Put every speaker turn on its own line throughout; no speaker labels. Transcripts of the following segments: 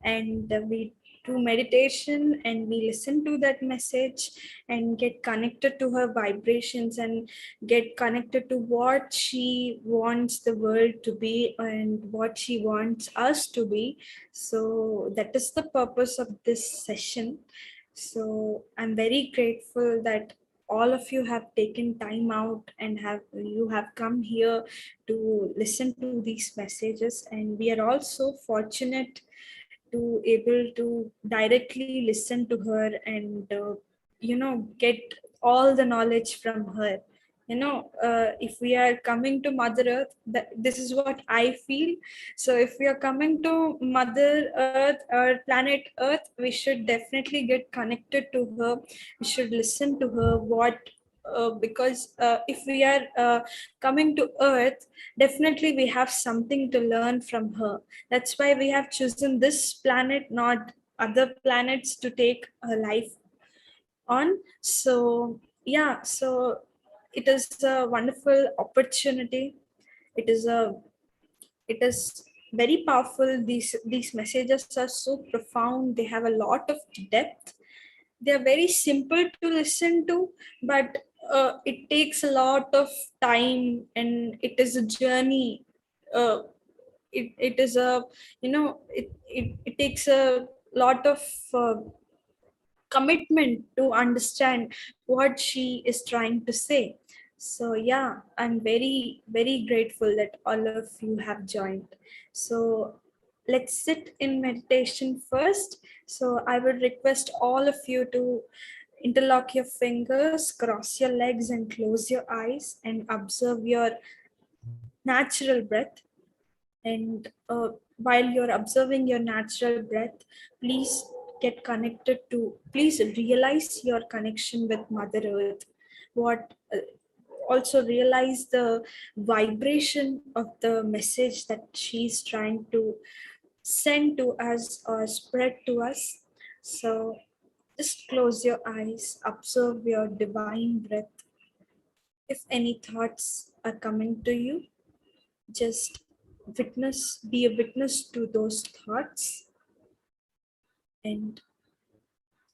and we do meditation and we listen to that message and get connected to her vibrations and get connected to what she wants the world to be and what she wants us to be. So that is the purpose of this session. So I'm very grateful that all of you have taken time out and have come here to listen to these messages, and we are also fortunate to able to directly listen to her and get all the knowledge from her. If we are coming to Mother Earth, this is what I feel. So if we are coming to Mother Earth or planet Earth, we should definitely get connected to her. We should listen to her because if we are coming to Earth, definitely we have something to learn from her. That's why we have chosen this planet, not other planets, to take a life on. So yeah, so it is a wonderful opportunity. It is a it is very powerful. These messages are so profound. They have a lot of depth. They are very simple to listen to, but it takes a lot of time, and it is a journey. It is a it takes a lot of uh, commitment to understand what she is trying to say. So yeah, I'm very, very grateful that all of you have joined. So let's sit in meditation first. So I would request all of you to interlock your fingers, cross your legs, and close your eyes and observe your natural breath. And while you're observing your natural breath, please please realize your connection with Mother Earth. What Also realize the vibration of the message that she's trying to send to us or spread to us. So just close your eyes, observe your divine breath. If any thoughts are coming to you, just be a witness to those thoughts and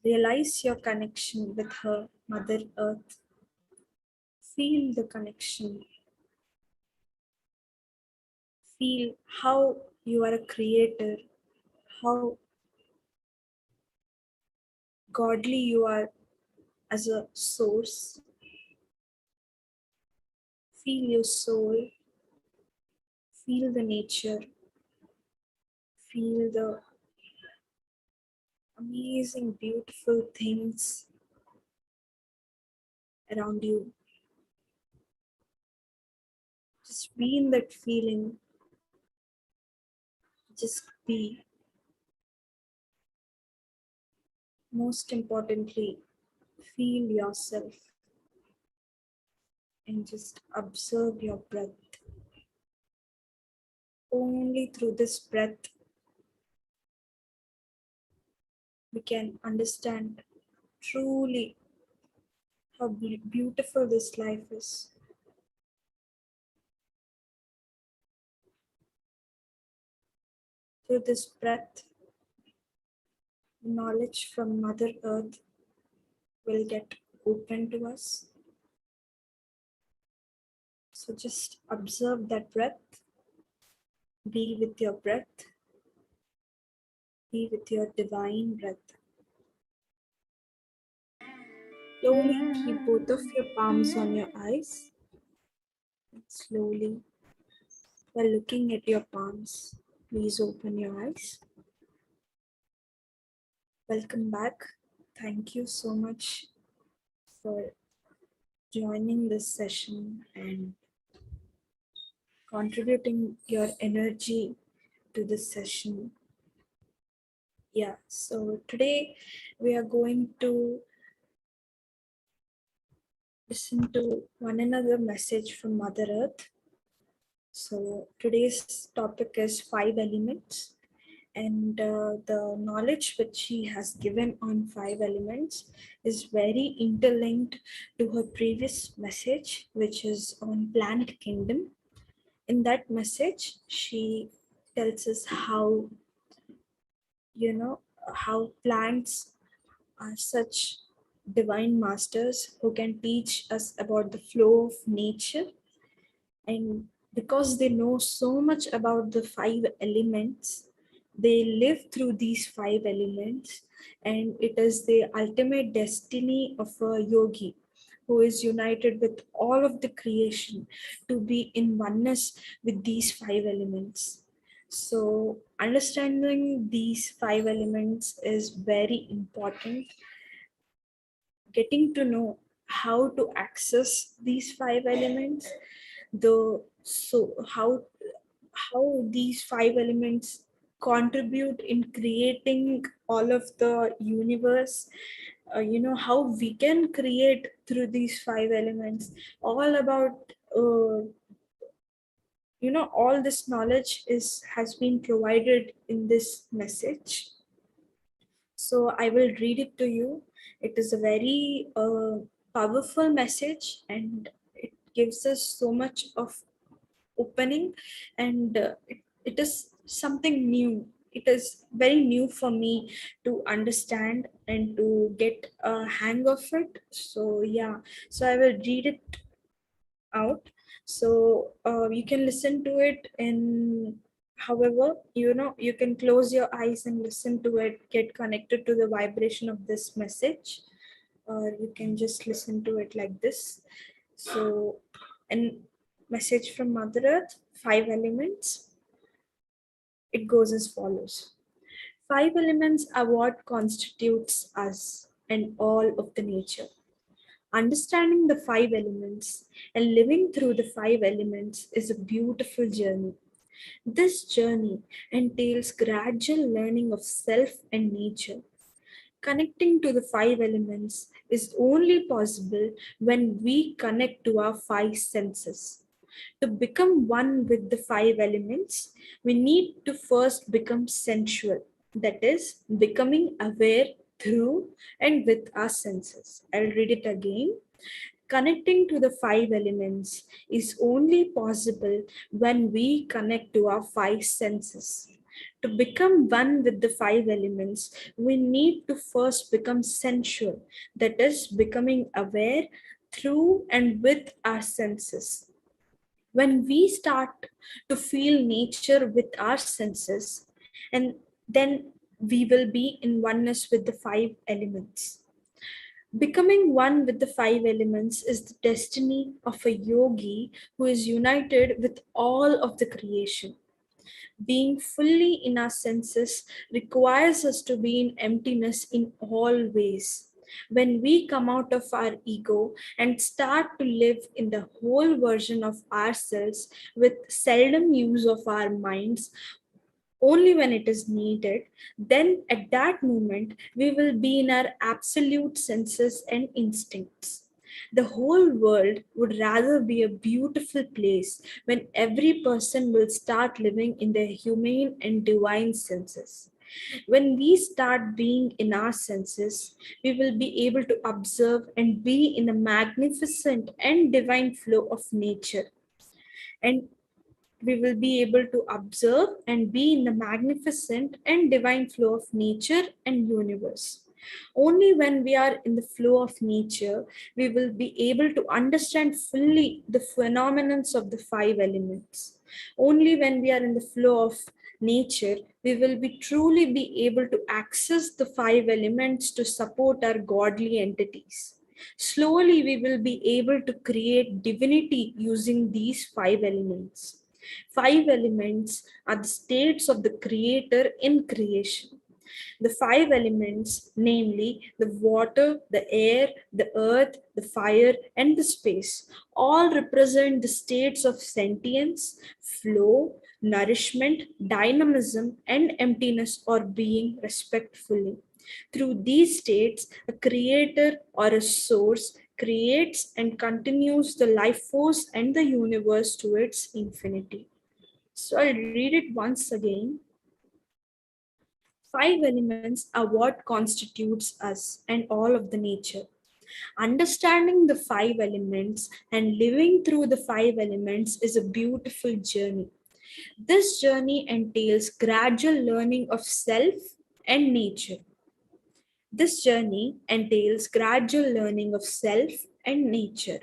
realize your connection with her, Mother Earth. Feel the connection. Feel how you are a creator, how godly you are as a source. Feel your soul, feel the nature, feel the amazing, beautiful things around you. Just be in that feeling. Just be. Most importantly, feel yourself and just observe your breath. Only through this breath we can understand truly how beautiful this life is. Through this breath, knowledge from Mother Earth will get open to us. So just observe that breath, be with your breath, be with your divine breath. Slowly keep both of your palms on your eyes. And slowly, while looking at your palms, please open your eyes. Welcome back. Thank you so much for joining this session and contributing your energy to this session. Yeah, so today we are going to listen to one another message from Mother Earth. So today's topic is 5 elements, and the knowledge which she has given on 5 elements is very interlinked to her previous message, which is on plant kingdom. In that message, she tells us how you know, how plants are such divine masters who can teach us about the flow of nature. And because they know so much about the five elements, they live through these five elements, and it is the ultimate destiny of a yogi who is united with all of the creation to be in oneness with these five elements. So understanding these five elements is very important. Getting to know how to access these five elements, the so how these five elements contribute in creating all of the universe, how we can create through these five elements, all about all this knowledge is has been provided in this message. So I will read it to you. It is a very powerful message, and it gives us so much of opening, and it is something new. It is very new for me to understand and to get a hang of it. So yeah, so I will read it out. So you can listen to it in however, you can close your eyes and listen to it, get connected to the vibration of this message, or you can just listen to it like this. So, and message from Mother Earth, five elements. It goes as follows. Five elements are what constitutes us and all of the nature. Understanding the five elements and living through the five elements is a beautiful journey. This journey entails gradual learning of self and nature. Connecting to the five elements is only possible when we connect to our five senses. To become one with the five elements, we need to first become sensual, that is, becoming aware through and with our senses. I'll read it again. Connecting to the five elements is only possible when we connect to our five senses. To become one with the five elements, we need to first become sensual, that is, becoming aware through and with our senses. When we start to feel nature with our senses, and then we will be in oneness with the five elements. Becoming one with the five elements is the destiny of a yogi who is united with all of the creation. Being fully in our senses requires us to be in emptiness in all ways. When we come out of our ego and start to live in the whole version of ourselves with seldom use of our minds, only when it is needed, then at that moment we will be in our absolute senses and instincts. The whole world would rather be a beautiful place when every person will start living in their humane and divine senses. When we start being in our senses, we will be able to observe and be in a magnificent and divine flow of nature. And we will be able to observe and be in the magnificent and divine flow of nature and universe. Only when we are in the flow of nature, we will be able to understand fully the phenomena of the five elements. Only when we are in the flow of nature, we will be truly be able to access the five elements to support our godly entities. Slowly, we will be able to create divinity using these five elements. Five elements are the states of the creator in creation. The five elements, namely the water, the air, the earth, the fire, and the space, all represent the states of sentience, flow, nourishment, dynamism, and emptiness or being respectfully. Through these states, a creator or a source creates and continues the life force and the universe to its infinity. So I'll read it once again. Five elements are what constitutes us and all of the nature. Understanding the five elements and living through the five elements is a beautiful journey. This journey entails gradual learning of self and nature. This journey entails gradual learning of self and nature.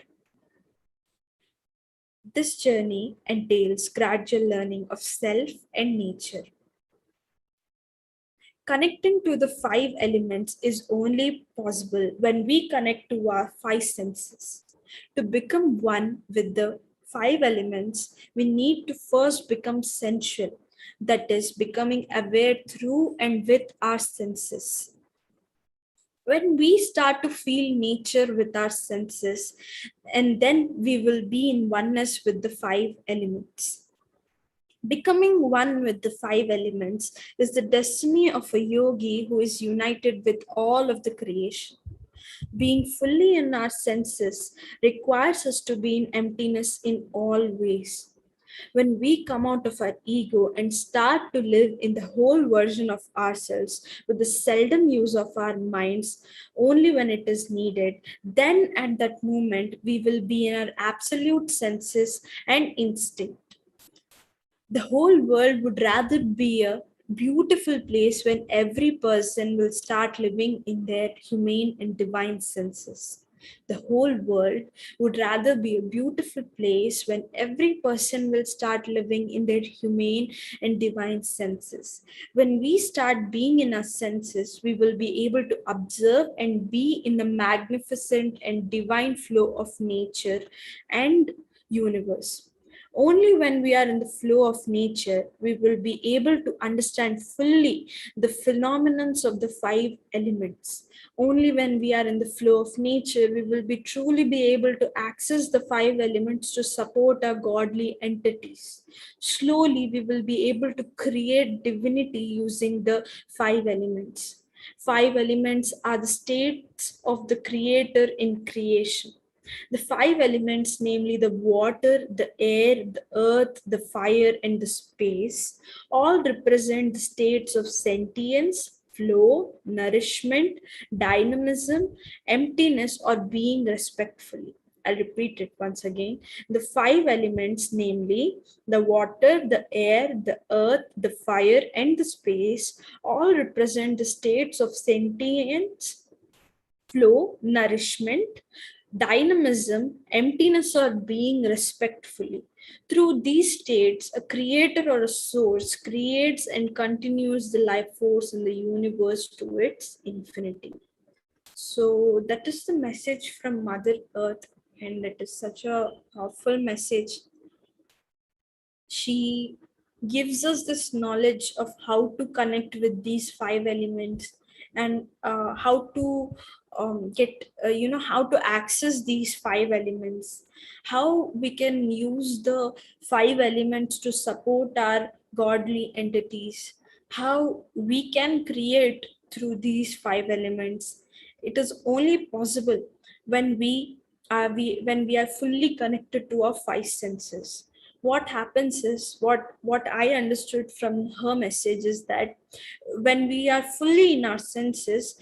This journey entails gradual learning of self and nature. Connecting to the five elements is only possible when we connect to our five senses. To become one with the five elements, we need to first become sensual, that is, becoming aware through and with our senses. When we start to feel nature with our senses, and then we will be in oneness with the five elements. Becoming one with the five elements is the destiny of a yogi who is united with all of the creation. Being fully in our senses requires us to be in emptiness in all ways. When we come out of our ego and start to live in the whole version of ourselves with the seldom use of our minds, only when it is needed, then at that moment we will be in our absolute senses and instinct. The whole world would rather be a beautiful place when every person will start living in their humane and divine senses. The whole world would rather be a beautiful place when every person will start living in their humane and divine senses. When we start being in our senses, we will be able to observe and be in the magnificent and divine flow of nature and universe. Only when we are in the flow of nature, we will be able to understand fully the phenomenons of the five elements. Only when we are in the flow of nature, we will be truly be able to access the five elements to support our godly entities. Slowly, we will be able to create divinity using the five elements. Five elements are the states of the creator in creation. The five elements, namely the water, the air, the earth, the fire, and the space, all represent the states of sentience, flow, nourishment, dynamism, emptiness, or being respectfully. I'll repeat it once again. The five elements, namely the water, the air, the earth, the fire, and the space, all represent the states of sentience, flow, nourishment, dynamism, emptiness, or being respectfully. Through these states, a creator or a source creates and continues the life force in the universe to its infinity. So, that is the message from Mother Earth, and it is such a powerful message. She gives us this knowledge of how to connect with these five elements and how to get how to access these five elements, how we can use the five elements to support our godly entities, how we can create through these five elements. It is only possible when when we are fully connected to our five senses. What happens is, what I understood from her message is that when we are fully in our senses,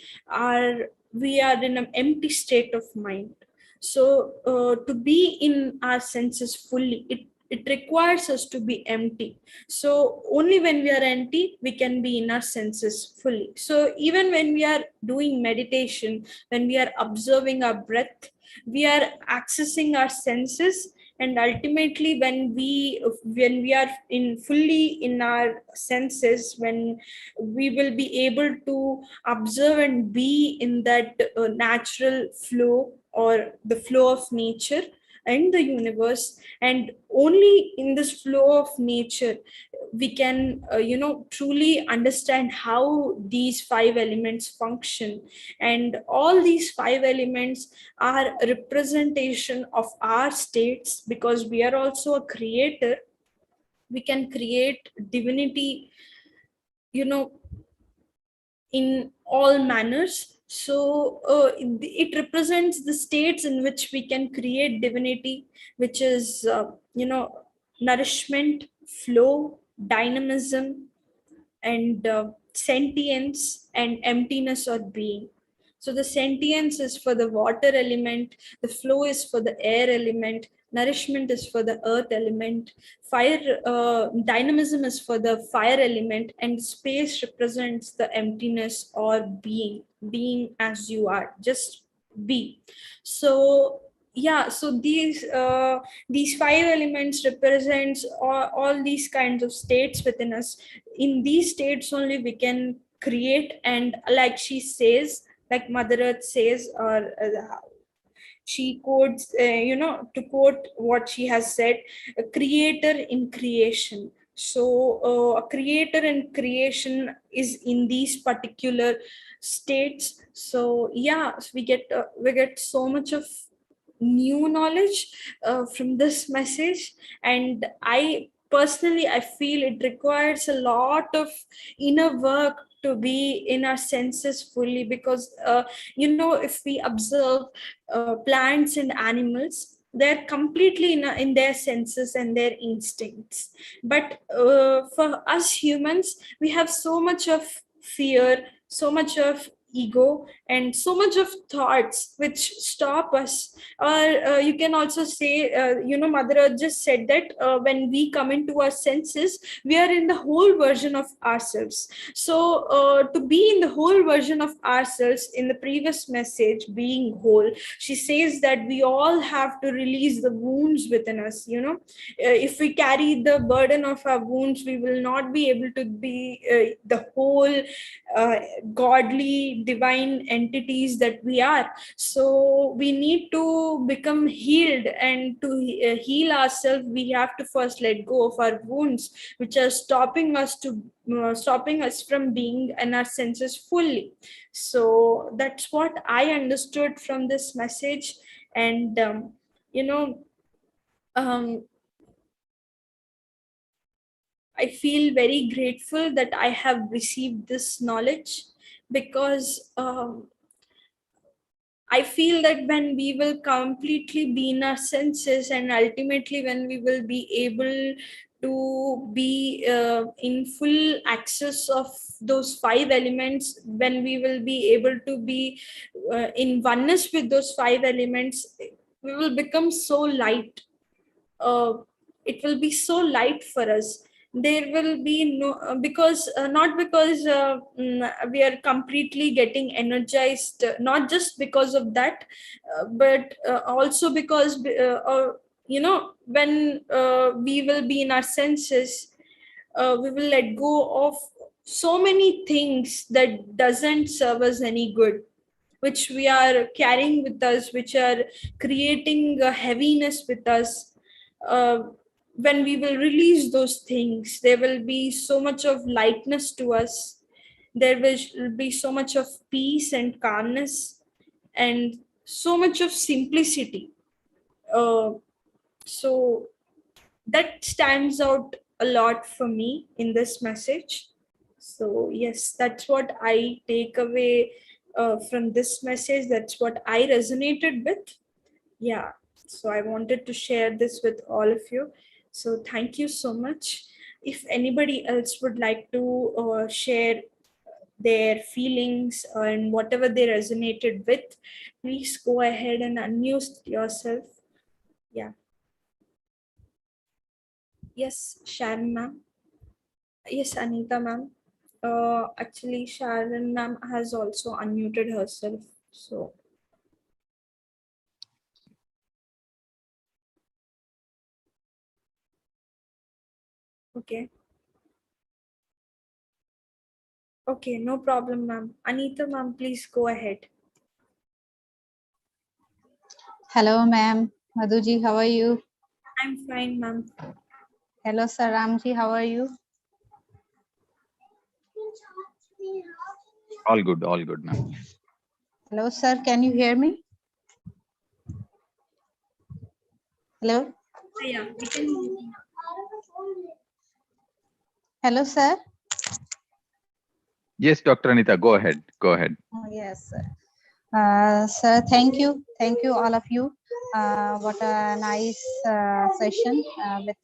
we are in an empty state of mind. So to be in our senses fully, it requires us to be empty. So only when we are empty, we can be in our senses fully. So even when we are doing meditation, when we are observing our breath, we are accessing our senses. And ultimately, when we are in fully in our senses, when we will be able to observe and be in that natural flow or the flow of nature and the universe, and only in this flow of nature we can truly understand how these five elements function. And all these five elements are a representation of our states, because we are also a creator. We can create divinity, you know in all manners. So it represents the states in which we can create divinity, which is nourishment, flow, dynamism, and sentience and emptiness or being. So the sentience is for the water element, the flow is for the air element, nourishment is for the earth element, fire dynamism is for the fire element, and space represents the emptiness or being as you are, just be. So yeah, so these five elements represents all these kinds of states within us. In these states only we can create, and like she says, like Mother Earth says, or she quotes, to quote what she has said, a creator in creation. So a creator in creation is in these particular states. So yeah, so we get so much of new knowledge from this message. And I feel it requires a lot of inner work to be in our senses fully, because if we observe plants and animals, they're completely in their senses and their instincts. But for us humans, we have so much of fear, so much of ego, and so much of thoughts which stop us. Or you can also say, Mother Earth just said that when we come into our senses, we are in the whole version of ourselves. So to be in the whole version of ourselves, in the previous message, being whole, she says that we all have to release the wounds within us. If we carry the burden of our wounds, we will not be able to be the whole godly divine entities that we are. So we need to become healed, and to heal ourselves, we have to first let go of our wounds, which are stopping us from being in our senses fully. So that's what I understood from this message. And you know um, I feel very grateful that I have received this knowledge, because I feel that when we will completely be in our senses, and ultimately when we will be able to be in full access of those five elements, when we will be able to be in oneness with those five elements, we will become so light. uh, it will be so light for us. There will be no because not because we are completely getting energized, not just because of that, but also because when we will be in our senses, we will let go of so many things that doesn't serve us any good, which we are carrying with us, which are creating a heaviness with us. uh, when we will release those things, there will be so much of lightness to us. There will be so much of peace and calmness, and so much of simplicity. uh, so that stands out a lot for me in this message. So yes, that's what I take away from this message. That's what I resonated with. Yeah, so I wanted to share this with all of you. So thank you so much. If anybody else would like to share their feelings and whatever they resonated with, please go ahead and unmute yourself. Yeah. Yes, Sharon ma'am. Yes, Anita ma'am. Actually, Sharon ma'am has also unmuted herself. So, okay. Okay, no problem, ma'am. Anita ma'am, please go ahead.
Hello, ma'am. Madhuji, how are you?
I'm fine, ma'am.
Hello, sir Ramji, how are you?
All good, ma'am.
Hello, sir. Can you hear me? Hello.
Yeah, we can.
Hello, sir.
Yes, Dr. Anita, go ahead. Go ahead.
Oh, yes, sir. Sir, thank you. Thank you, all of you. What a nice session with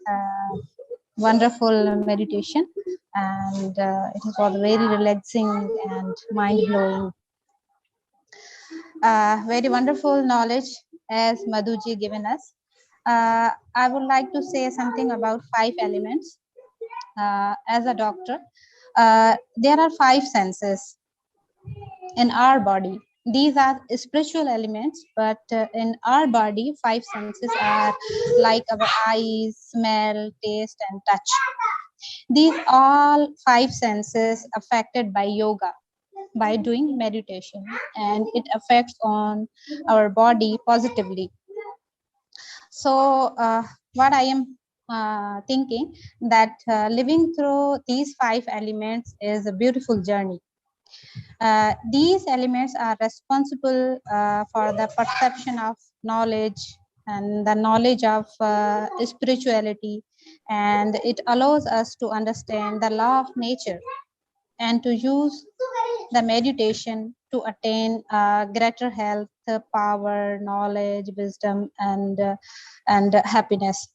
wonderful meditation. And it was very relaxing and mind-blowing. Very wonderful knowledge as Madhuji given us. I would like to say something about 5 elements. As a doctor, there are 5 senses in our body. These are spiritual elements, but in our body, 5 senses are like our eyes, smell, taste, and touch. These all 5 senses affected by yoga, by doing meditation, and it affects on our body positively. So what I am thinking that living through these 5 elements is a beautiful journey. These elements are responsible for the perception of knowledge and the knowledge of spirituality, and it allows us to understand the law of nature and to use the meditation to attain greater health, power, knowledge, wisdom, and happiness.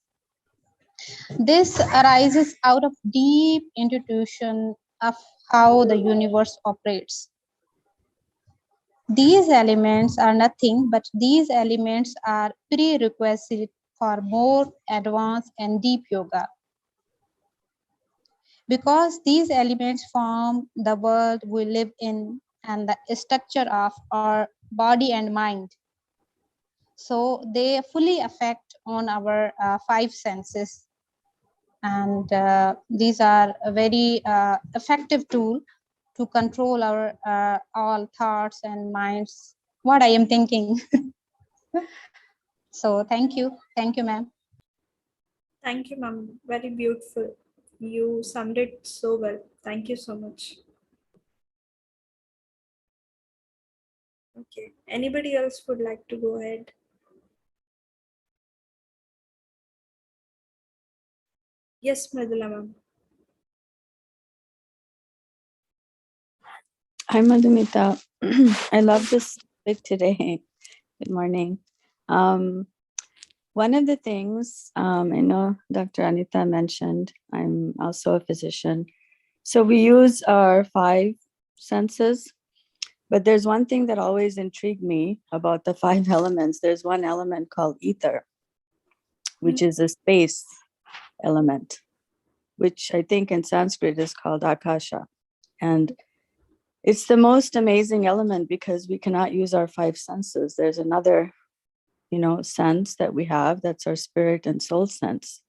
This arises out of deep intuition of how the universe operates. These elements are nothing, but these elements are prerequisite for more advanced and deep yoga. Because these elements form the world we live in and the structure of our body and mind. So they fully affect on our 5 senses. And these are a very effective tool to control our all thoughts and minds, what I am thinking. So thank you, ma'am.
Thank you, ma'am. Very beautiful. You summed it so well. Thank you so much. Okay. Anybody else would like to go ahead? Yes, Mridula ma'am.
Hi, Madhumitha. I love this topic today. Good morning. One of the things I know Dr. Anita mentioned, I'm also a physician. So we use our 5 senses, but there's one thing that always intrigued me about the 5 elements. There's one element called ether, which is a space element, which I think in Sanskrit is called akasha. And it's the most amazing element because we cannot use our 5 senses. There's another, sense that we have. That's our spirit and soul sense.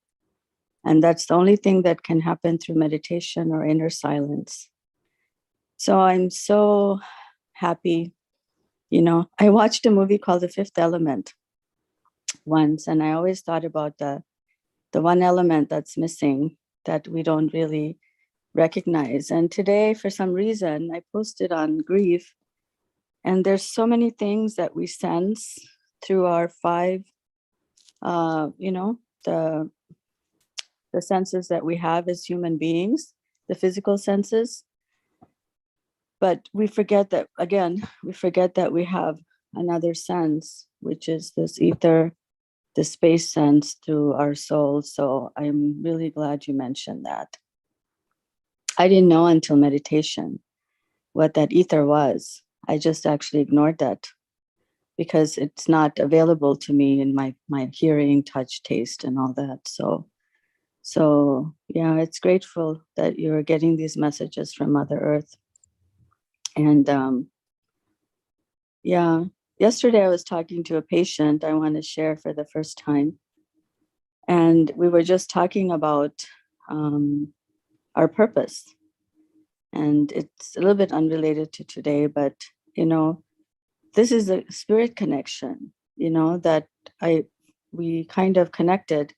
And that's the only thing that can happen through meditation or inner silence. So I'm so happy. I watched a movie called The Fifth Element once, and I always thought about the one element that's missing that we don't really recognize. And today, for some reason, I posted on grief, and there's so many things that we sense through our 5, the senses that we have as human beings, the physical senses. But we forget that, we have another sense, which is this ether, the space sense through our soul. So I'm really glad you mentioned that. I didn't know until meditation what that ether was. I just actually ignored that because it's not available to me in my hearing, touch, taste, and all that. So yeah, it's grateful that you're getting these messages from Mother Earth. And yeah, yesterday I was talking to a patient I want to share for the first time. And we were just talking about our purpose. And it's a little bit unrelated to today, but, this is a spirit connection, that we kind of connected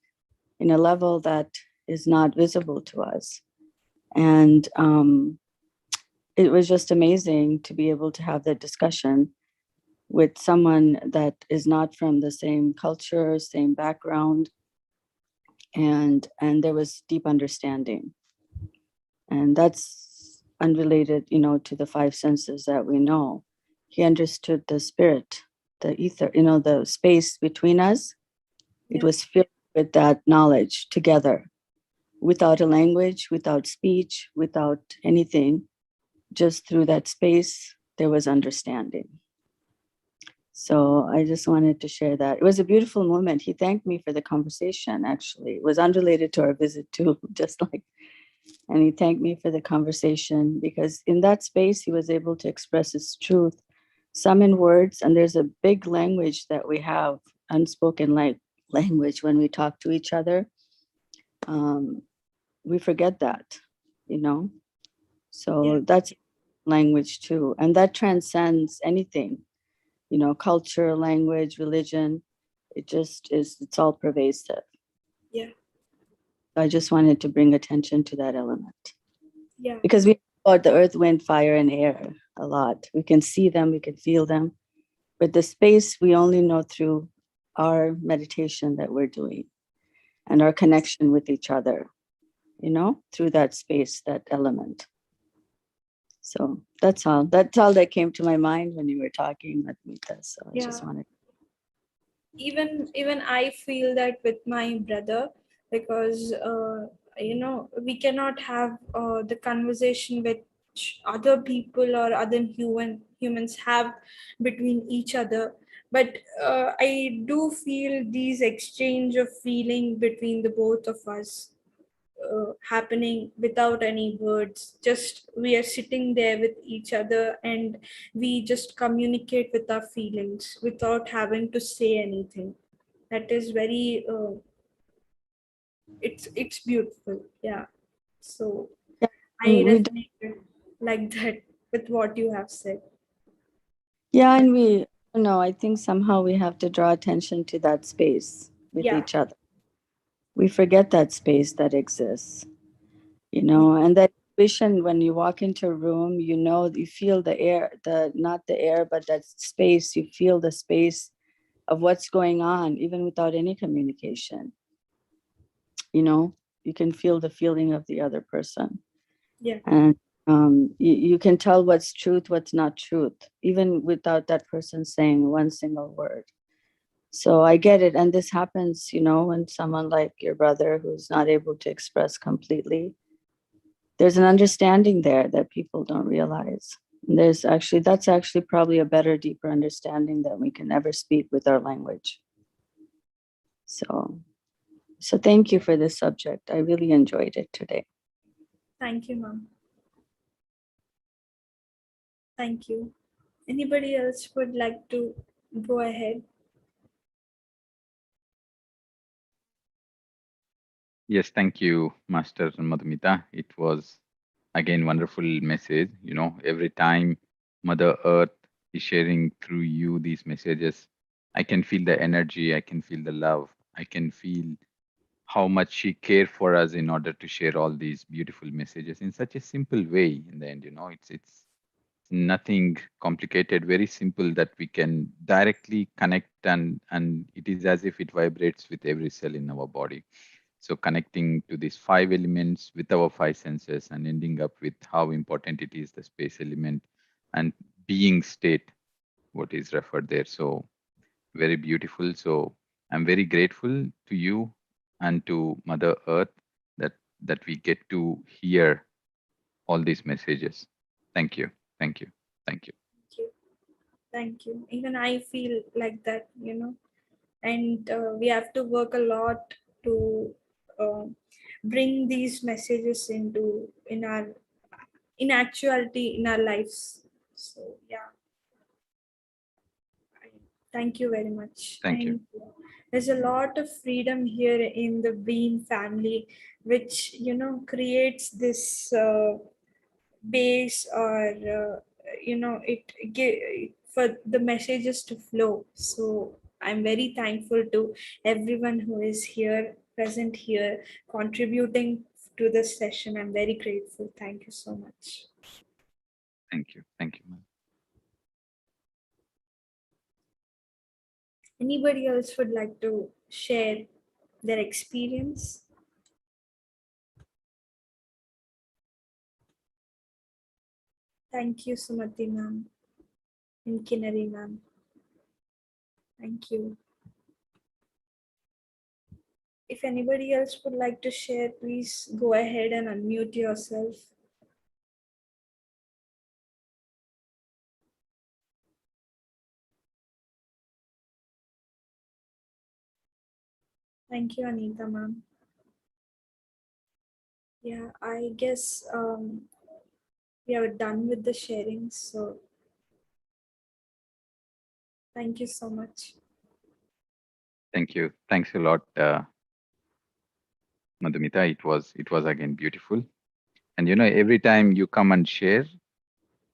in a level that is not visible to us. And it was just amazing to be able to have that discussion with someone that is not from the same culture, same background, and there was deep understanding. And that's unrelated, to the 5 senses that we know. He understood the spirit, the ether, the space between us. It was filled with that knowledge together, without a language, without speech, without anything. Just through that space, there was understanding. So I just wanted to share that. It was a beautiful moment. He thanked me for the conversation, actually. It was unrelated to our visit too, just like, and he thanked me for the conversation because in that space, he was able to express his truth, some in words, and there's a big language that we have, unspoken language when we talk to each other. We forget that, you know? So that's language too. And that transcends anything, you know, culture, language, religion. It just is, it's all pervasive.
Yeah.
I just wanted to bring attention to that element.
Yeah.
Because we talk about the earth, wind, fire, and air a lot. We can see them, we can feel them. But the space we only know through our meditation that we're doing and our connection with each other, you know, through that space, that element. So that's all. That's all that came to my mind when you were talking, Madhumitha. So I just wanted.
Even I feel that with my brother, because we cannot have the conversation which other people or other humans have between each other, but I do feel these exchange of feeling between the both of us happening without any words. Just we are sitting there with each other and we just communicate with our feelings without having to say anything. That is very it's beautiful. Yeah. So
Yeah,
I
and
resonated like that with what you have said.
yeah, and we, no, I think somehow we have to draw attention to that space with
Yeah.
each other. We forget that space that exists, you know, and that vision when you walk into a room, you know, you feel the air, not the air, but that space, you feel the space of what's going on, even without any communication. You know, you can feel the feeling of the other person.
Yeah.
And you can tell what's truth, what's not truth, even without that person saying one single word. So I get it. And this happens, you know, when someone like your brother who's not able to express completely, there's an understanding there that people don't realize. And that's actually probably a better, deeper understanding that we can ever speak with our language. So thank you for this subject. I really enjoyed it today.
Thank you, ma'am. Thank you. Anybody else would like to go ahead?
Yes, thank you, Master Madhumita. It was again wonderful message. You know, every time Mother Earth is sharing through you these messages, I can feel the energy, I can feel the love, I can feel how much she cared for us in order to share all these beautiful messages in such a simple way. In the end, you know, it's nothing complicated, very simple that we can directly connect, and it is as if it vibrates with every cell in our body. So connecting to these five elements with our five senses and ending up with how important it is, the space element and being state, what is referred there. So very beautiful. So I'm very grateful to you and to Mother Earth that we get to hear all these messages. Thank you. Thank you. Thank you.
Thank you. Thank you. Even I feel like that, and we have to work a lot to uh, bring these messages in actuality in our lives. So yeah, thank you very much.
Thank you.
And there's a lot of freedom here in the Beam family, which creates this base, or it give for the messages to flow. So I'm very thankful to everyone who is here, present here, contributing to this session. I'm very grateful. Thank you so much.
Thank you. Thank you, ma'am.
Anybody else would like to share their experience? Thank you, Sumati ma'am and Kinnari ma'am. Thank you. If anybody else would like to share, please go ahead and unmute yourself. Thank you, Anita ma'am. Yeah, I guess we are done with the sharing. So thank you so much.
Thank you. Thanks a lot, Madhumita. It was again beautiful. And every time you come and share,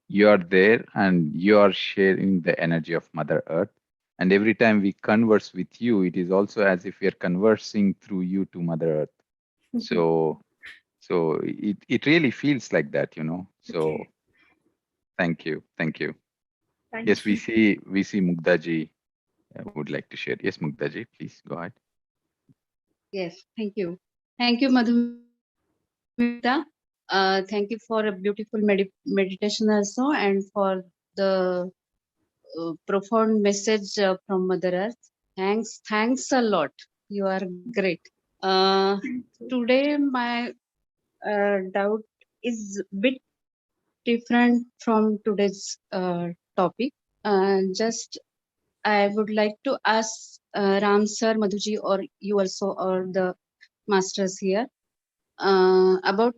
you are there and you are sharing the energy of Mother Earth. And every time we converse with you, it is also as if we are conversing through you to Mother Earth. So it really feels like that. So
Okay.
thank you. Thank you. Yes,
Thank
we
you.
see Mugdaji would like to share. Yes, Mugdaji, please go ahead.
Yes, thank you. Thank you, Madhumita. Thank you for a beautiful meditation also, and for the profound message from Mother Earth. Thanks a lot. You are great. Uh, Today, my doubt is bit different from today's topic. Just I would like to ask Ram sir, Madhuji, or you also, or the masters here, about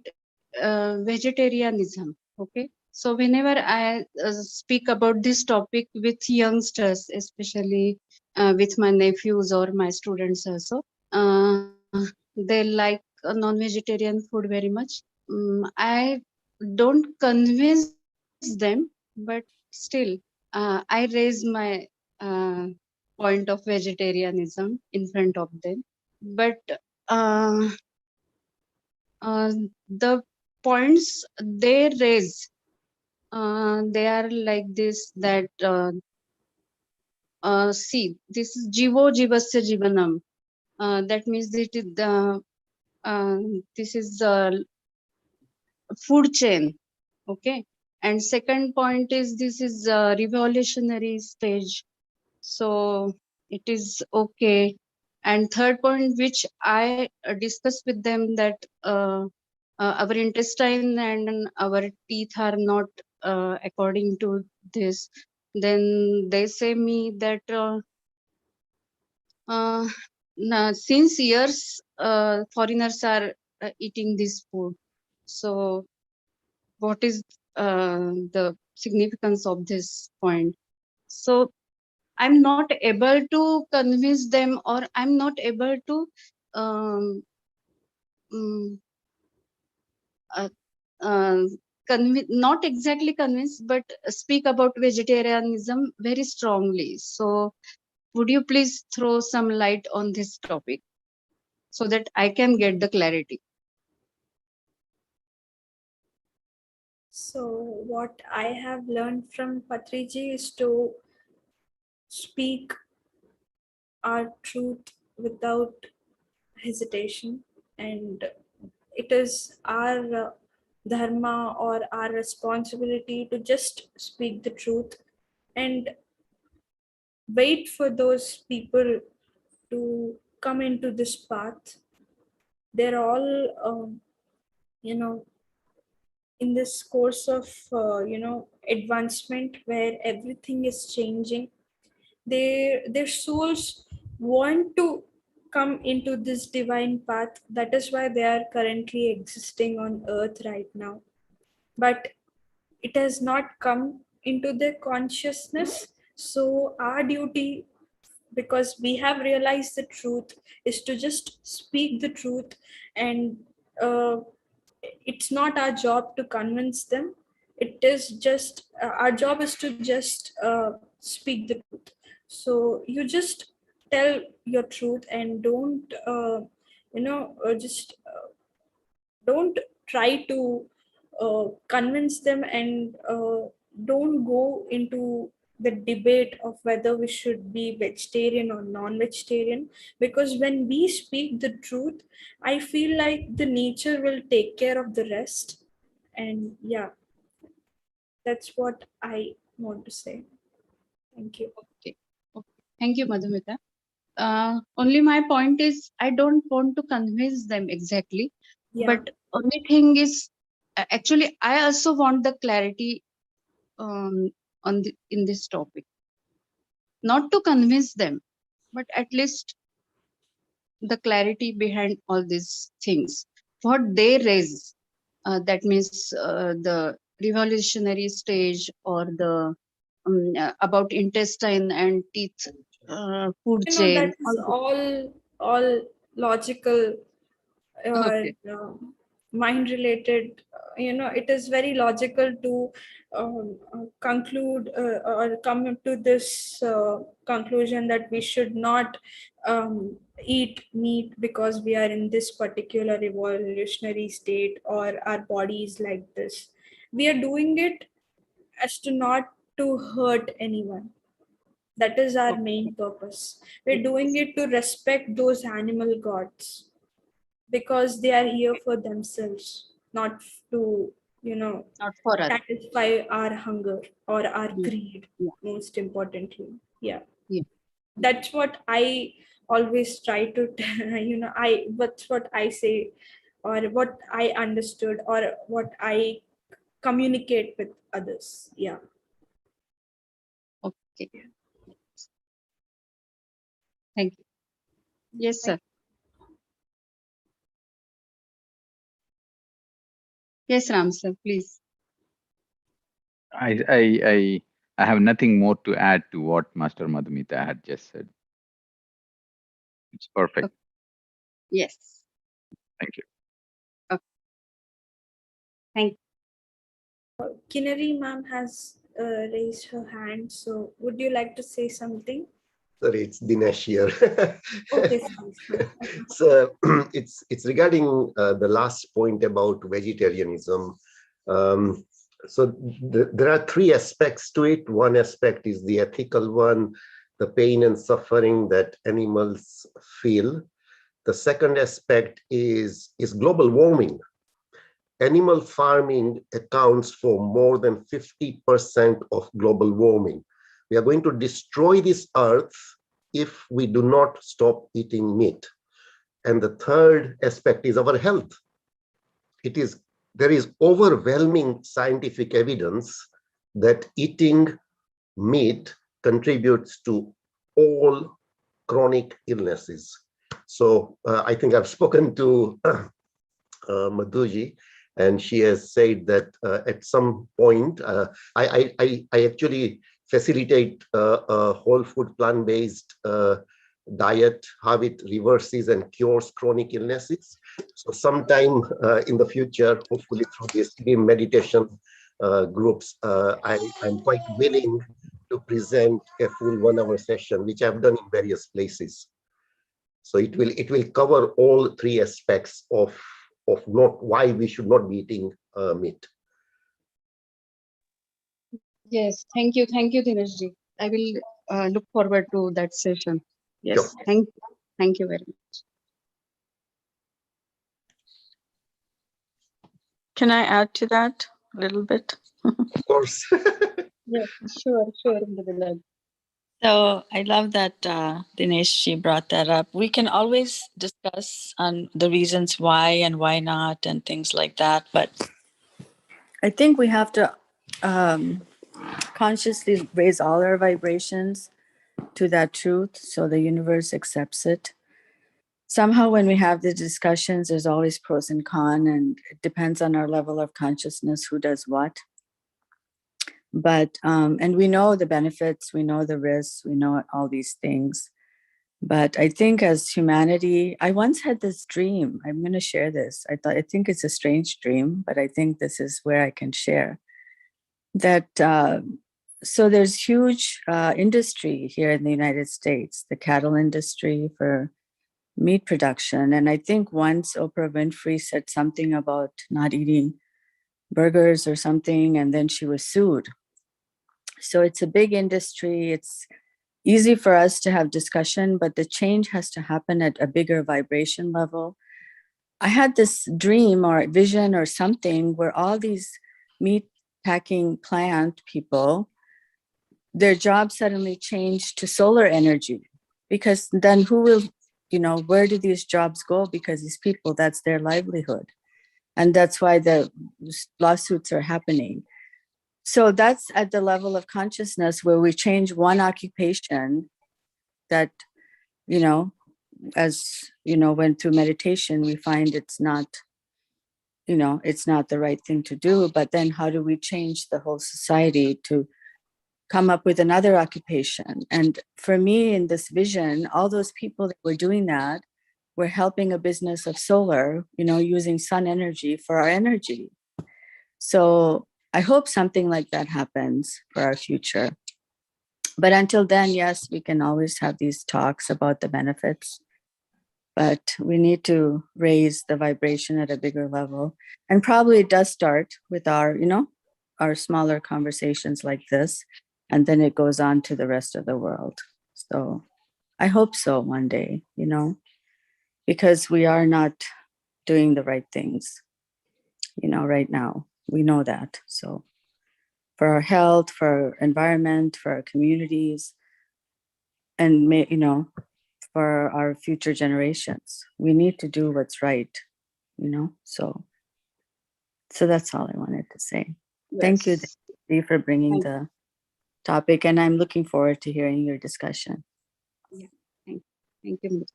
vegetarianism. Okay, so whenever I speak about this topic with youngsters, especially with my nephews or my students also, they like non-vegetarian food very much. I don't convince them, but still I raise my uh, point of vegetarianism in front of them. But uh, the points they raise, they are like this, that see, this is jivo jivasya jivanam. That means it is the this is the food chain. Okay, and second point is this is a revolutionary stage, so it is okay. And third point, which I discussed with them, that our intestine and our teeth are not according to this. Then they say me that uh, since years foreigners are eating this food, so what is the significance of this point? So I'm not able to convince them, or I'm not able to um, mm, uh, uh, not exactly convince, but speak about vegetarianism very strongly. So would you please throw some light on this topic so that I can get the clarity?
So what I have learned from Patriji is to speak our truth without hesitation, and it is our dharma or our responsibility to just speak the truth and wait for those people to come into this path. They're all you know in this course of advancement where everything is changing. Their souls want to come into this divine path. That is why they are currently existing on earth right now, but it has not come into their consciousness. So our duty, because we have realized the truth, is to just speak the truth. And uh, it's not our job to convince them. It is just our job is to just speak the truth. So you just tell your truth and don't just don't try to convince them, and don't go into the debate of whether we should be vegetarian or non-vegetarian, because when we speak the truth, I feel like the nature will take care of the rest. And yeah, that's what I want to say. Thank you.
Okay. Okay. Thank you, Madhumita. Only my point is I don't want to convince them exactly,
Yeah.
but only thing is actually I also want the clarity in this topic, not to convince them, but at least the clarity behind all these things. What they raise, that means the revolutionary stage or the about intestine and teeth, food
That
chain.
is all logical or
Okay.
mind related. It is very logical to conclude or come to this conclusion that we should not eat meat because we are in this particular evolutionary state or our body is like this. We are doing it as to not to hurt anyone. That is our
Okay.
main purpose. We're doing it to respect those animal gods because they are here for themselves, not to,
Not for us.
satisfy our hunger or our
Yeah.
greed,
Yeah.
most importantly. Yeah.
Yeah.
That's what I always try to, that's what I say, or what I understood, or what I communicate with others. Yeah.
Okay. Thank you. Yes, sir. Yes, Ram sir, please.
I have nothing more to add to what Master Madhumitha had just said. It's perfect.
Okay. Yes.
Thank you.
Okay. Thank
Kinnari ma'am has raised her hand. So would you like to say something?
Sorry, it's Dinesh here.
Okay, sorry.
So it's regarding the last point about vegetarianism. So there are three aspects to it. One aspect is the ethical one, the pain and suffering that animals feel. The second aspect is global warming. Animal farming accounts for more than 50% of global warming. We are going to destroy this earth if we do not stop eating meat. And the third aspect is our health. There is overwhelming scientific evidence that eating meat contributes to all chronic illnesses. So I think I've spoken to Madhuji, and she has said that at some point, I actually facilitate a whole food plant-based diet, how it reverses and cures chronic illnesses. So sometime in the future, hopefully through this beammeditation groups, I'm quite willing to present a full 1 hour session, which I've done in various places. So it will cover all three aspects of not why we should not be eating meat.
Yes. Thank you, Dinesh ji. I will look forward to that session. Yes.
Sure.
Thank you very much.
Can I add to that a little bit?
Of course.
Yes, sure, Madhumitha.
So I love that Dinesh, she brought that up. We can always discuss on the reasons why and why not and things like that. But I think we have to consciously raise all our vibrations to that truth so the universe accepts it. Somehow when we have the discussions, there's always pros and cons, and it depends on our level of consciousness, who does what. But, and we know the benefits, we know the risks, we know all these things. But I think as humanity, I once had this dream. I'm going to share this. I think it's a strange dream, but I think this is where I can share that. So there's huge industry here in the United States, the cattle industry for meat production. And I think once Oprah Winfrey said something about not eating burgers or something, and then she was sued. So it's a big industry. It's easy for us to have discussion, but the change has to happen at a bigger vibration level. I had this dream or vision or something where all these meat packing plant people, their job suddenly changed to solar energy, because then who will, where do these jobs go? Because these people, that's their livelihood. And that's why the lawsuits are happening. So that's at the level of consciousness where we change one occupation that, as you know, when through meditation we find it's not, you know, it's not the right thing to do, but then how do we change the whole society to come up with another occupation? And for me, in this vision, all those people that were doing that were helping a business of solar, you know, using sun energy for our energy. So I hope something like that happens for our future. But until then, yes, we can always have these talks about the benefits, but we need to raise the vibration at a bigger level. And probably it does start with our, you know, our smaller conversations like this, and then it goes on to the rest of the world. So I hope so one day, you know, because we are not doing the right things, you know, right now. We know that. So for our health, for our environment, for our communities, and you know, for our future generations, we need to do what's right, you know. So that's all I wanted to say. Thank you,
Yes.
Dee, for bringing
Thank,
the topic, and I'm looking forward to hearing your discussion.
yeah, thank you.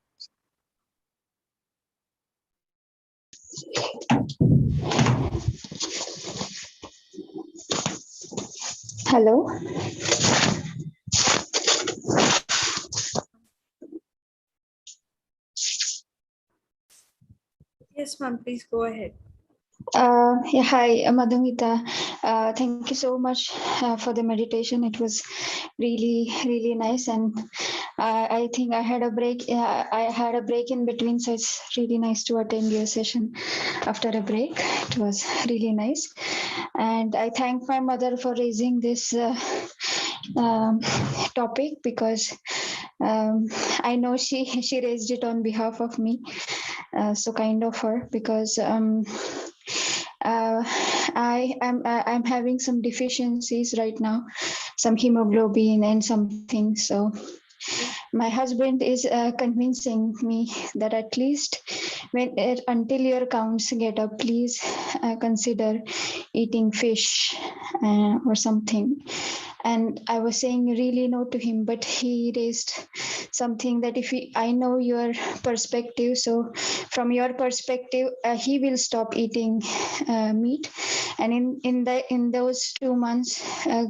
Hello.
Yes, ma'am, please go ahead.
Yeah, hi, Madhumitha. Thank you so much for the meditation. It was really, really nice, and I think I had a break. I had a break in between, so it's really nice to attend your session after a break. It was really nice, and I thank my mother for raising this um, topic because I know she raised it on behalf of me. So kind of her because I'm having some deficiencies right now, some hemoglobin and something. So my husband is convincing me that at least until your counts get up, please consider eating fish or something. And I was saying really no to him, but he raised something that I know your perspective, so from your perspective, he will stop eating meat. And in those 2 months,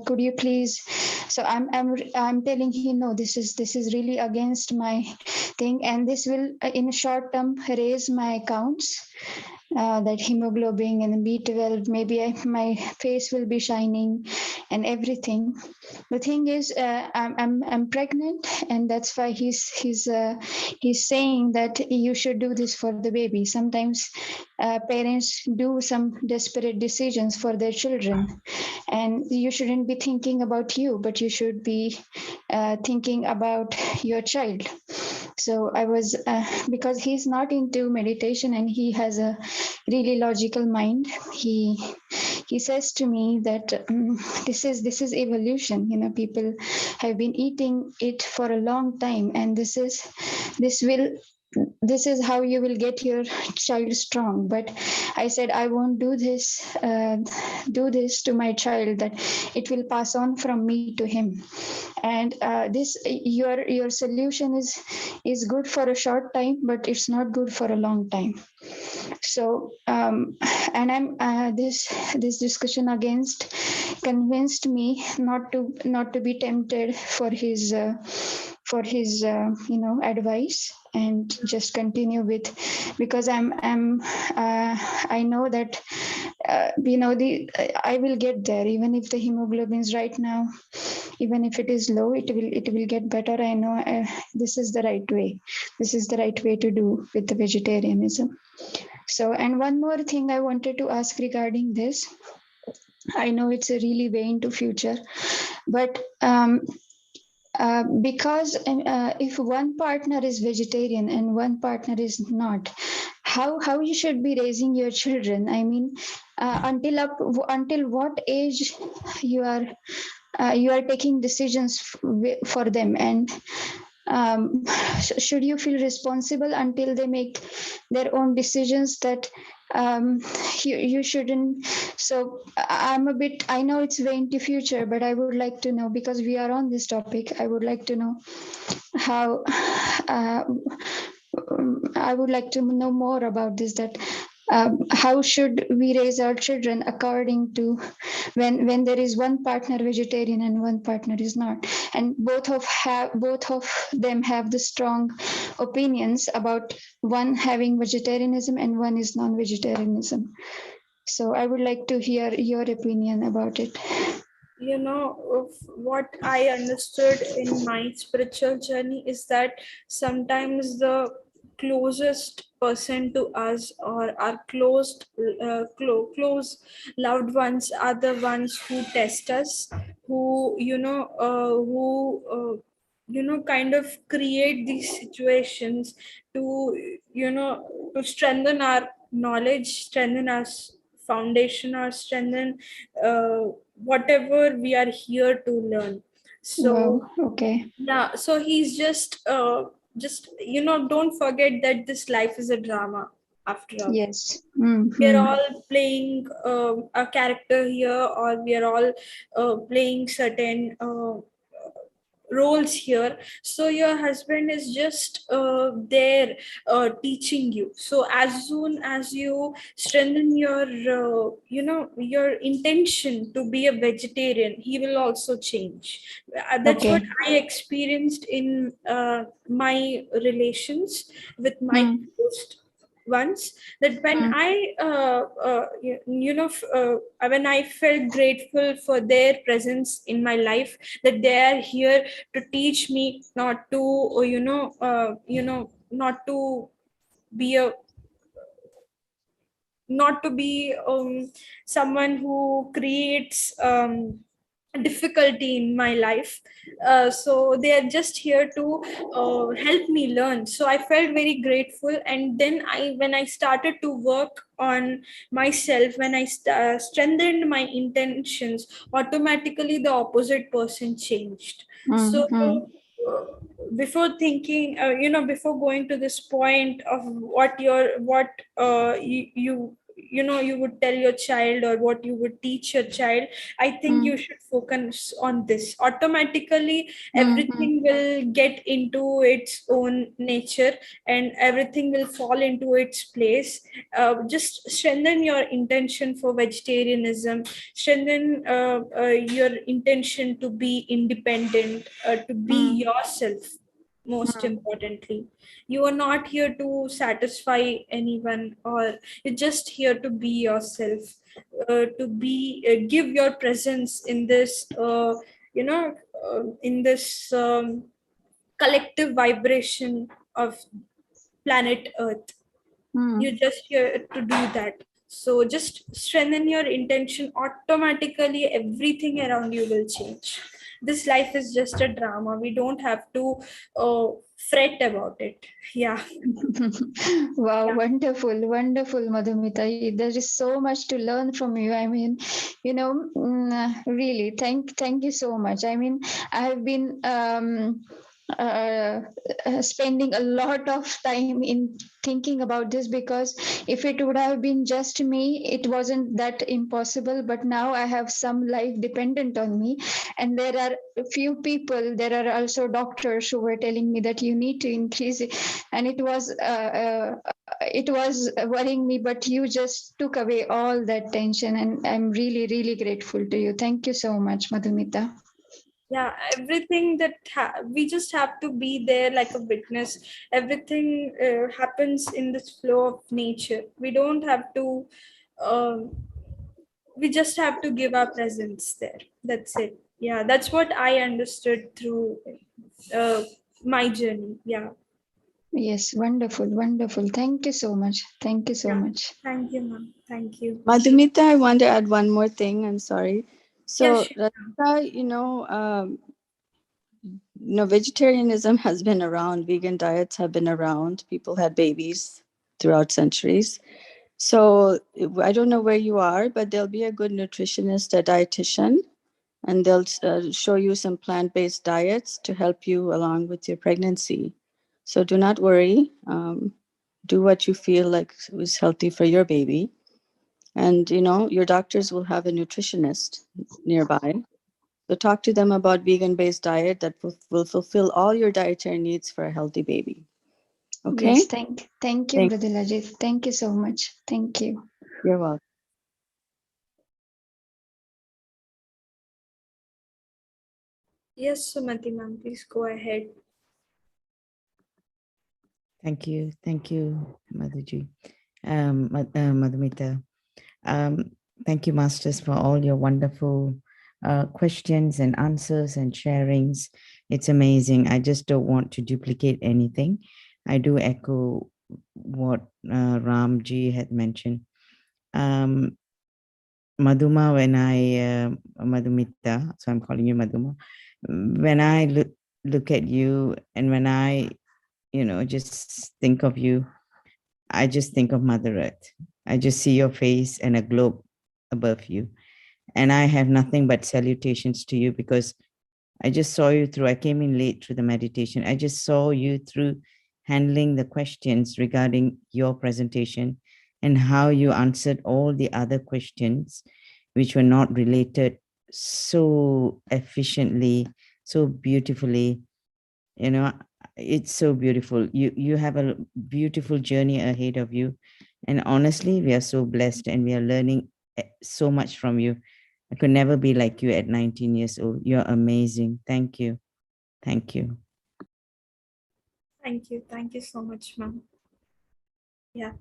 could you please? So I'm telling him no. This is really against my thing, and this will in short term raise my counts. That hemoglobin and B12, maybe my face will be shining and everything. The thing is, I'm pregnant, and that's why he's saying that you should do this for the baby. Sometimes parents do some desperate decisions for their children, and you shouldn't be thinking about you, but you should be thinking about your child. So I was because he's not into meditation and he has a really logical mind. He says to me that this is evolution. You know, people have been eating it for a long time, and this is how you will get your child strong. But I said I won't do this to my child, that it will pass on from me to him. And this your solution is good for a short time, but it's not good for a long time. So and I'm this discussion against convinced me not to be tempted for his advice, and just continue with, because I know that I will get there. Even if the hemoglobin's right now, even if it is low, it will get better. I know this is the right way. This is the right way to do with the vegetarianism. So, and one more thing I wanted to ask regarding this. I know it's a really way into future, but because if one partner is vegetarian and one partner is not, how you should be raising your children? I mean, until what age you are taking decisions for them, and should you feel responsible until they make their own decisions, that you shouldn't? So I know it's way into future, but I would like to know, because we are on this topic, I would like to know how I would like to know more about this. That how should we raise our children according to when there is one partner vegetarian and one partner is not, and both of them have the strong opinions about one having vegetarianism and one is non-vegetarianism. So I would like to hear your opinion about it.
Of what I understood in my spiritual journey is that sometimes the closest person to us or our close loved ones are the ones who test us, who kind of create these situations to to strengthen our knowledge, strengthen our foundation, or strengthen uh, whatever we are here to learn. So
Wow. Okay.
yeah, so he's just don't forget that this life is a drama after all.
Yes.
We are
Mm-hmm.
all playing a character here, or we are all playing certain roles here. So your husband is just there teaching you. So as soon as you strengthen your your intention to be a vegetarian, he will also change. That's what
Okay.
I experienced in my relations with my
Mm.
host once, that when
Mm.
I when I felt grateful for their presence in my life, that they are here to teach me not to not to be a not to be someone who creates difficulty in my life. So they are just here to help me learn. So I felt very grateful, and then when I started to work on myself, when I strengthened my intentions, automatically the opposite person changed. So
Mm. Mm.
uh, before thinking before going to this point of what you would tell your child, or what you would teach your child, I think you
Mm.
should focus on this. Automatically
Mm. Mm.
everything will get into its own nature, and everything will fall into its place. Just strengthen your intention for vegetarianism, strengthen your intention to be independent, to be
Mm.
yourself. Most
Mm.
importantly, you are not here to satisfy anyone, or you're just here to be yourself, to be give your presence in this in this collective vibration of planet earth.
Mm.
You're just here to do that. So just strengthen your intention, automatically everything around you will change. This life is just a drama. We don't have to uh, fret about it. Yeah.
Wow,
Yeah.
wonderful, wonderful, Madhumita. There is so much to learn from you. I mean, really, thank you so much. I mean, I have been uh, spending a lot of time in thinking about this, because if it would have been just me, it wasn't that impossible. But now I have some life dependent on me, and there are a few people. There are also doctors who were telling me that you need to increase it, and it was worrying me. But you just took away all that tension, and I'm really, really grateful to you. Thank you so much, Madhumita.
Yeah, everything that we just have to be there like a witness. Everything happens in this flow of nature. We don't have to um, we just have to give our presence there. That's it. Yeah, that's what I understood through uh, my journey. Yeah.
Yes, wonderful, wonderful. Thank you so much. Thank you so
Yeah.
much.
Thank you, ma'am. Thank you.
Madhumita, I want to add one more thing. I'm sorry.
Yes.
So, Radhika, vegetarianism has been around. Vegan diets have been around. People had babies throughout centuries. So I don't know where you are, but there'll be a good nutritionist, a dietitian, and they'll show you some plant-based diets to help you along with your pregnancy. So do not worry. Do what you feel like is healthy for your baby. And, your doctors will have a nutritionist nearby. So talk to them about vegan-based diet that will fulfill all your dietary needs for a healthy baby. Okay.
Yes, thank you,
Thank-
Brother Lajit. Thank you so much. Thank you.
You're welcome.
Yes, Sumati ma'am, please go ahead.
Thank you, Madhuji. Madhumita. Thank you, Masters, for all your wonderful questions and answers and sharings. It's amazing. I just don't want to duplicate anything. I do echo what Ramji had mentioned. Madhuma, Madhumita, so I'm calling you Madhuma. When I look at you and when I, just think of you, I just think of Mother Earth. I just see your face and a globe above you. And I have nothing but salutations to you because I just saw you through. I came in late through the meditation. I just saw you through handling the questions regarding your presentation and how you answered all the other questions which were not related so efficiently, so beautifully. It's so beautiful. You have a beautiful journey ahead of you. And honestly, we are so blessed and we are learning so much from you. I could never be like you at 19 years old. You're amazing. Thank you. Thank you.
Thank you. Thank you so much, ma'am. Yeah,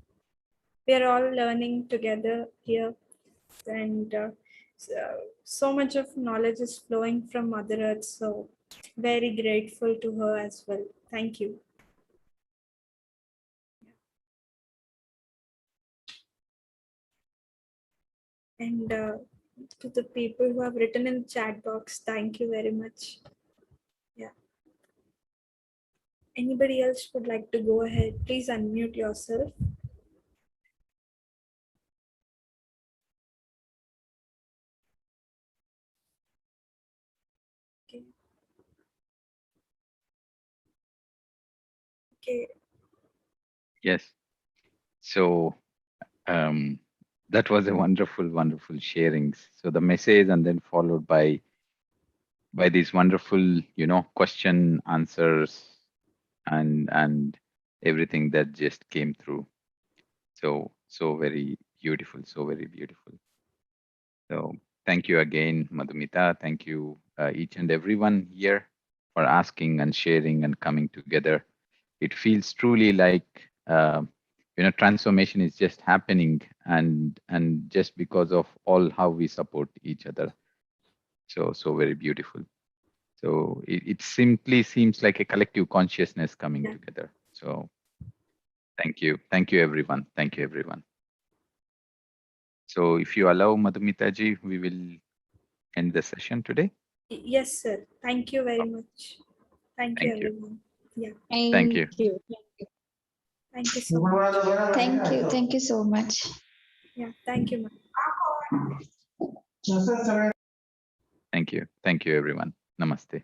we are all learning together here, and so much of knowledge is flowing from Mother Earth. So, very grateful to her as well. Thank you. And to the people who have written in the chat box, thank you very much. Yeah. Anybody else would like to go ahead? Please unmute yourself. Okay. Okay.
Yes. So that was a wonderful, wonderful sharings. So the message and then followed by these wonderful, question answers and everything that just came through. So very beautiful, so very beautiful. So thank you again, Madhumita. Thank you each and everyone here for asking and sharing and coming together. It feels truly like transformation is just happening and just because of all how we support each other. So very beautiful. So it simply seems like a collective consciousness coming
Yeah.
together. So thank you everyone. Thank you everyone. So if you allow, Madhumita ji, we will end the session today.
Yes, sir. Thank you very much. Thank you,
Thank you.
everyone. Yeah.
Thank you.
Thank you so much.
Thank you. Thank you so much.
Yeah. Thank you, ma'am.
Thank you. Thank you, everyone. Namaste.